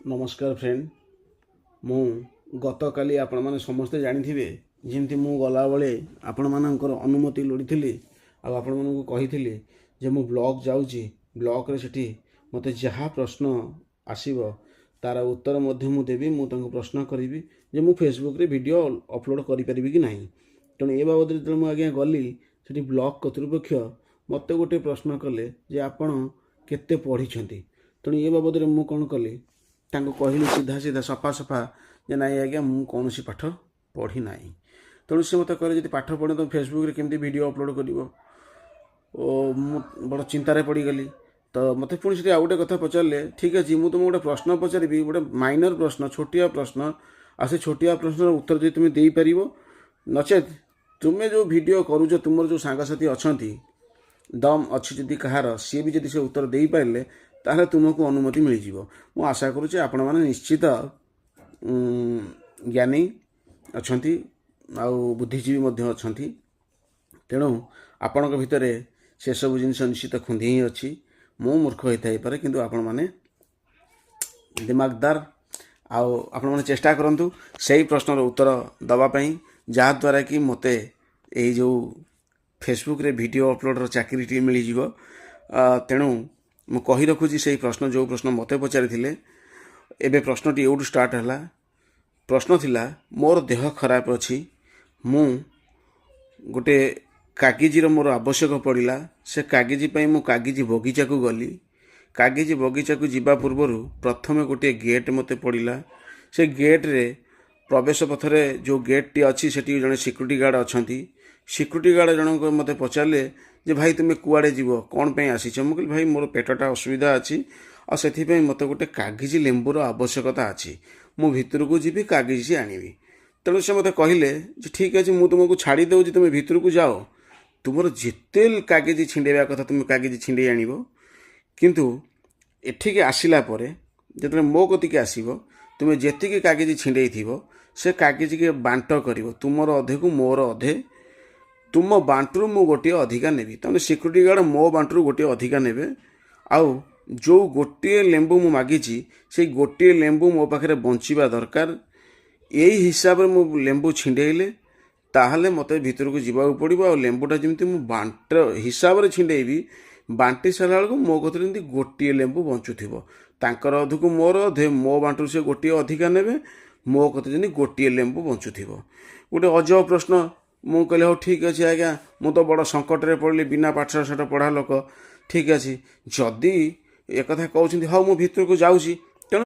नमस्कार फ्रेंड मु गतकाली आपण माने समस्ते जानिथिबे जेमती मु गला बेले आपण मानकर अनुमति लोड़ी आपण मानक कही जे मु ब्लॉग जाऊँगी ब्लॉग रे सेठी मते जहाँ प्रश्न आसीबो तार उत्तर मध्य मु देवी मु तांको प्रश्न करी जे मु फेसबुक रे वीडियो अपलोड करि परिबी कि नाही। तेणु ए बाबद जो मु आज्ञा गली सेठी ब्लॉग कर्तृपक्ष मते गोटे प्रश्न कले जे आपण केते पढ़ी छंती। तेणु ए बाबद मु कौन कली तांको कहली सीधा सीधा सफा सफा जे नाई आज्ञा मु कौन पाठ पढ़ी ना। तेणु सी मत कहे जी पाठ पढ़े तो फेसबुक रे केमती वीडियो अपलोड कर बड़ चिंतार पड़गली। तो मत पुणी से आउ गोटे कथा पचारे ठीक अच्छे मुझे तुमको गोटे प्रश्न पचारि गोटे माइनर प्रश्न छोटिया प्रश्न आ से छोटिया प्रश्न उत्तर जो तुम दे पार नचेत तुम्हें जो वीडियो करुच तुम जो सांगसाथी अच्छा दम अच्छी जदि कहार सी भी जदि से उत्तर दे पारे ताहले तुमको अनुमति मिल जाव। मु आशा करुचे आपण मैंने निश्चित ज्ञानी अच्छा आउ बुद्धिजीवी अच्छा। तेणु आपण भितर से सब जिन निश्चित खुंदी ही अच्छी मु मूर्ख होता है पारे किंतु आपण मैंने दिमागदार आपण मैंने चेष्टा करंतु सही प्रश्नर उत्तर दवापाई जहाँद्वारा कि मते यही जो फेसबुक रे वीडियो अपलोड चाकरी मिल जाव। तेणु मु कही रखुची से प्रश्न जो प्रश्न मते पचारि एबे प्रश्नटी एवढू स्टार्ट है। प्रश्न थिला मोर देह खराब अच्छी मु गोटे कागजी मोर आवश्यक पड़ा से कागजी पाई मु कागजी बगीचा को गली। कागजी बगीचा को जीवा पूर्वर प्रथम गोटे गेट मते पड़ा से गेट रे प्रवेश पथरे जो गेट टी अच्छी सेठी जड़े सिक्यूरीटी गार्ड अच्छा। सिक्यूरीटी गार्ड जनक मत पचारे जे भाई तुम्हें कुआड़े जीव कौन पे आसीच मु कहली भाई मोर पेटटा असुविधा अच्छी आ से मत गोटे कागजी लेंबूर आवश्यकता अच्छी मु भितर को जीवी कागजी आनी। तेणु से मत कहले ठीक अच्छे मुझे तुमको छाड़ी दूँ तुम्हें भितर को जाओ तुमर जिते कागजी छिंडेवा कथा तुम कागजी छिंडे आण किंतु एठिके आसिला परे जो मो कतिके आसब तुम्हें जेतिके कागजी छिंडे से कागजी के बांट कर तुमर अधे को मोर अधे तुम बांटरू मु गोटे अधिका नेबी तमें सिक्यूरीटी गार्ड मो बांटरू गोटे अधिका नेबे आउ जो गोटे लेंबू मु मागिची से गोटे लेंबू मो पाखे बंचीबा दरकार यही हिसाब से मु लेंबू छिंडेले ताहले मते भितर को जीवा पड़ो आ लेंबूटा जमी मु बांट हिसाब से छिंडेबी बांटी सारा बेलू मो कथर जमी गोटे लेंबू बंचुव तांकर अधु को मोर अधे मो बांटू से गोटे अधिका नेबे मो कथर जमी गोटे लेंबू बंचुव। गोटे अजब प्रश्न मु कहले हो ठीक अच्छे आज्ञा मु तो बड़ संकट रे पड़ली बिना पाठशाठ पढ़ा लोक ठीक अच्छे जदि एक कथा कहते हाँ मु भितर को जाऊँगी